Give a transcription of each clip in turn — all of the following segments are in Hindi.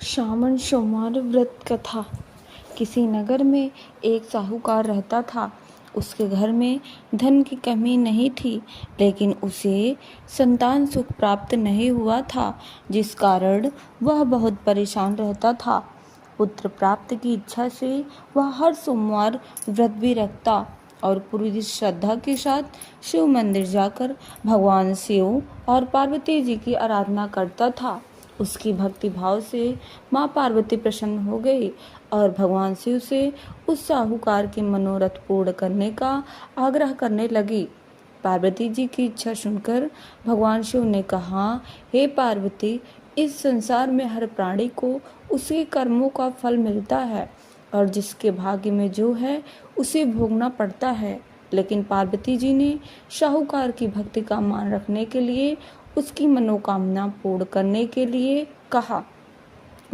श्रावण सोमवार व्रत कथा। किसी नगर में एक साहूकार रहता था। उसके घर में धन की कमी नहीं थी, लेकिन उसे संतान सुख प्राप्त नहीं हुआ था, जिस कारण वह बहुत परेशान रहता था। पुत्र प्राप्त की इच्छा से वह हर सोमवार व्रत भी रखता और पूरी श्रद्धा के साथ शिव मंदिर जाकर भगवान शिव और पार्वती जी की आराधना करता था। उसकी भक्ति भाव से माँ पार्वती प्रसन्न हो गई और भगवान शिव से उस साहूकार के मनोरथ पूर्ण करने का आग्रह करने लगी। पार्वती जी की इच्छा सुनकर भगवान शिव ने कहा, हे पार्वती, इस संसार में हर प्राणी को उसके कर्मों का फल मिलता है और जिसके भाग्य में जो है उसे भोगना पड़ता है। लेकिन पार्वती जी ने साहूकार की भक्ति का मान रखने के लिए उसकी मनोकामना पूर्ण करने के लिए कहा।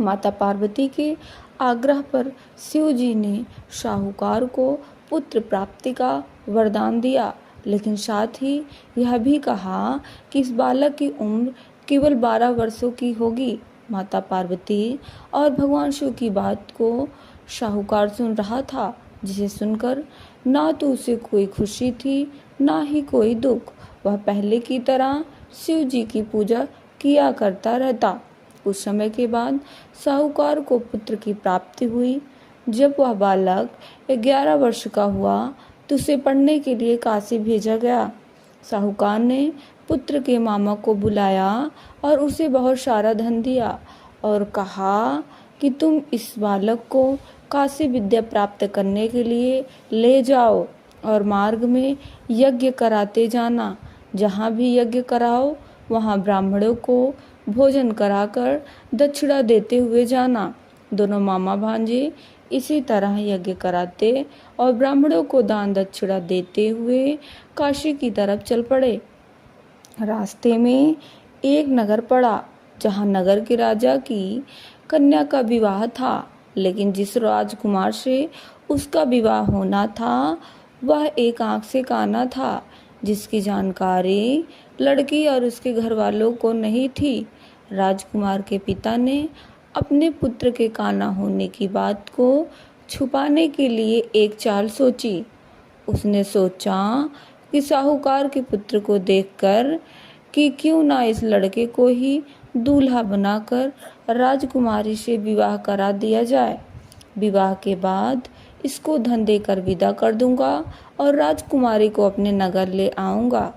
माता पार्वती के आग्रह पर शिव जी ने साहूकार को पुत्र प्राप्ति का वरदान दिया, लेकिन साथ ही यह भी कहा कि इस बालक की उम्र केवल 12 वर्षों की होगी। माता पार्वती और भगवान शिव की बात को साहूकार सुन रहा था, जिसे सुनकर ना तो उसे कोई खुशी थी ना ही कोई दुख। वह पहले की तरह शिव जी की पूजा किया करता रहता। कुछ समय के बाद साहूकार को पुत्र की प्राप्ति हुई। जब वह बालक 11 वर्ष का हुआ तो उसे पढ़ने के लिए काशी भेजा गया। साहूकार ने पुत्र के मामा को बुलाया और उसे बहुत सारा धन दिया और कहा कि तुम इस बालक को काशी विद्या प्राप्त करने के लिए ले जाओ और मार्ग में यज्ञ कराते जाना। जहाँ भी यज्ञ कराओ वहाँ ब्राह्मणों को भोजन कराकर दक्षिणा देते हुए जाना। दोनों मामा भांजे इसी तरह यज्ञ कराते और ब्राह्मणों को दान दक्षिणा देते हुए काशी की तरफ चल पड़े। रास्ते में एक नगर पड़ा, जहाँ नगर के राजा की कन्या का विवाह था, लेकिन जिस राजकुमार से उसका विवाह होना था वह एक आंख से काना था, जिसकी जानकारी लड़की और उसके घर वालों को नहीं थी। राजकुमार के पिता ने अपने पुत्र के काना होने की बात को छुपाने के लिए एक चाल सोची। उसने सोचा कि साहूकार के पुत्र को देखकर कि क्यों ना इस लड़के को ही दूल्हा बनाकर राजकुमारी से विवाह करा दिया जाए। विवाह के बाद इसको धन देकर विदा कर दूंगा और राजकुमारी को अपने नगर ले आऊंगा।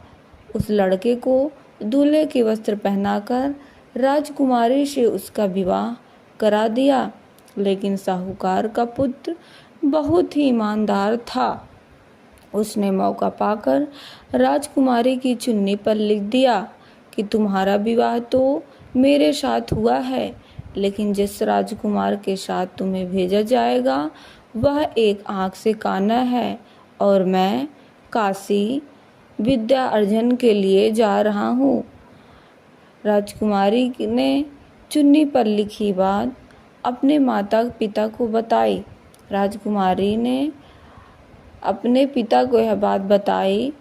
उस लड़के को दूल्हे के वस्त्र पहनाकर राजकुमारी से उसका विवाह करा दिया। लेकिन साहूकार का पुत्र बहुत ही ईमानदार था। उसने मौका पाकर राजकुमारी की चुन्नी पर लिख दिया कि तुम्हारा विवाह तो मेरे साथ हुआ है, लेकिन जिस राजकुमार के साथ तुम्हें भेजा जाएगा वह एक आंख से काना है और मैं काशी विद्या अर्जन के लिए जा रहा हूँ। राजकुमारी ने चुन्नी पर लिखी बात अपने माता पिता को बताई। राजकुमारी ने अपने पिता को यह बात बताई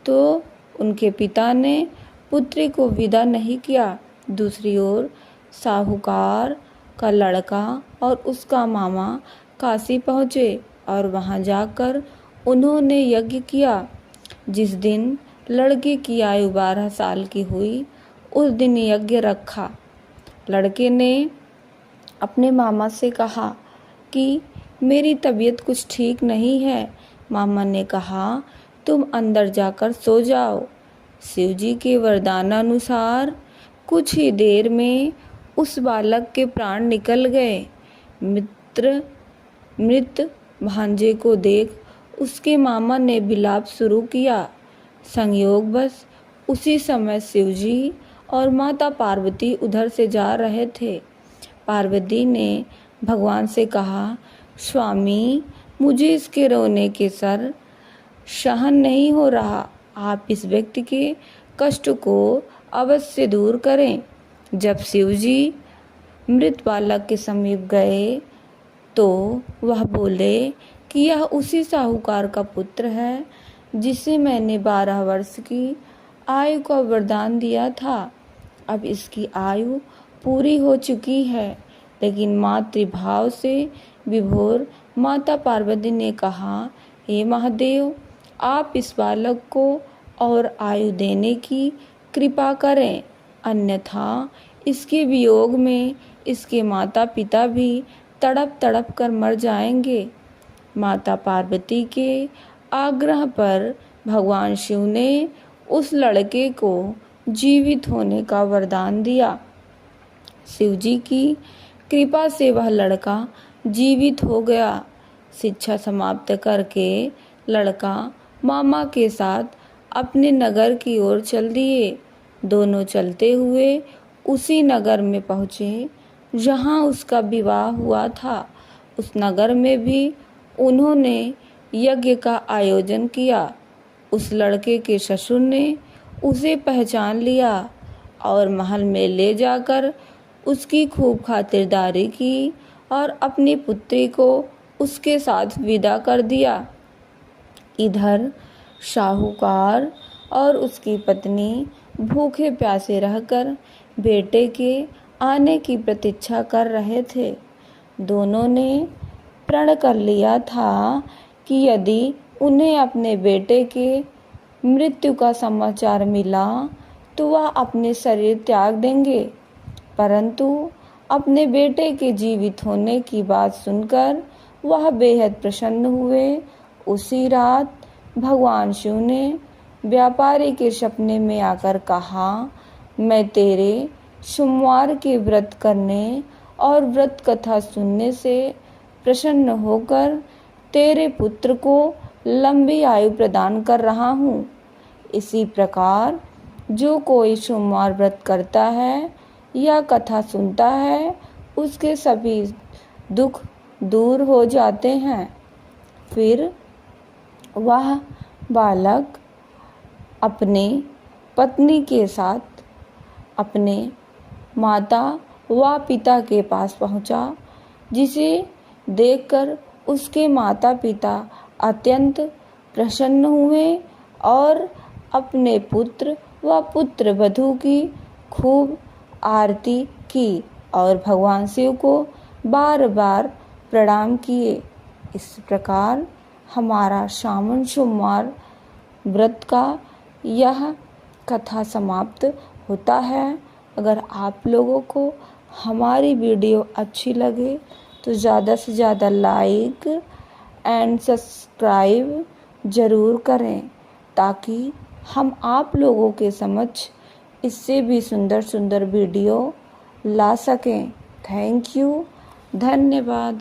तो उनके पिता ने पुत्री को विदा नहीं किया। दूसरी ओर साहूकार का लड़का और उसका मामा काशी पहुँचे और वहां जाकर उन्होंने यज्ञ किया। जिस दिन लड़के की आयु 12 साल की हुई उस दिन यज्ञ रखा। लड़के ने अपने मामा से कहा कि मेरी तबीयत कुछ ठीक नहीं है। मामा ने कहा, तुम अंदर जाकर सो जाओ। शिव जी के वरदानानुसार कुछ ही देर में उस बालक के प्राण निकल गए। मृत भांजे को देख उसके मामा ने विलाप शुरू किया। संयोगवश उसी समय शिव जी और माता पार्वती उधर से जा रहे थे। पार्वती ने भगवान से कहा, स्वामी, मुझे इसके रोने के सर सहन नहीं हो रहा। आप इस व्यक्ति के कष्ट को अवश्य दूर करें। जब शिव जी मृत बालक के समीप गए तो वह बोले कि यह उसी साहूकार का पुत्र है जिसे मैंने 12 वर्ष की आयु का वरदान दिया था। अब इसकी आयु पूरी हो चुकी है, लेकिन मातृभाव से विभोर माता पार्वती ने कहा, हे महादेव, आप इस बालक को और आयु देने की कृपा करें, अन्यथा इसके वियोग में इसके माता पिता भी तड़प तड़प कर मर जाएंगे। माता पार्वती के आग्रह पर भगवान शिव ने उस लड़के को जीवित होने का वरदान दिया। शिव जी की कृपा से वह लड़का जीवित हो गया। शिक्षा समाप्त करके लड़का मामा के साथ अपने नगर की ओर चल दिए। दोनों चलते हुए उसी नगर में पहुँचे जहाँ उसका विवाह हुआ था। उस नगर में भी उन्होंने यज्ञ का आयोजन किया। उस लड़के के ससुर ने उसे पहचान लिया और महल में ले जाकर उसकी खूब खातिरदारी की और अपनी पुत्री को उसके साथ विदा कर दिया। इधर साहूकार और उसकी पत्नी भूखे प्यासे रहकर बेटे के आने की प्रतीक्षा कर रहे थे। दोनों ने प्रण कर लिया था कि यदि उन्हें अपने बेटे के मृत्यु का समाचार मिला तो वह अपने शरीर त्याग देंगे। परंतु अपने बेटे के जीवित होने की बात सुनकर वह बेहद प्रसन्न हुए। उसी रात भगवान शिव ने व्यापारी के सपने में आकर कहा, मैं तेरे सोमवार के व्रत करने और व्रत कथा सुनने से प्रसन्न होकर तेरे पुत्र को लंबी आयु प्रदान कर रहा हूँ। इसी प्रकार जो कोई सोमवार व्रत करता है या कथा सुनता है उसके सभी दुख दूर हो जाते हैं। फिर वह बालक अपने पत्नी के साथ अपने माता व पिता के पास पहुंचा, जिसे देखकर उसके माता पिता अत्यंत प्रसन्न हुए और अपने पुत्र व पुत्र वधू की खूब आरती की और भगवान शिव को बार बार प्रणाम किए। इस प्रकार हमारा सावन सोमवार व्रत का यह कथा समाप्त होता है। अगर आप लोगों को हमारी वीडियो अच्छी लगे तो ज़्यादा से ज़्यादा लाइक एंड सब्सक्राइब ज़रूर करें, ताकि हम आप लोगों के समक्ष इससे भी सुंदर सुंदर वीडियो ला सकें। थैंक यू, धन्यवाद।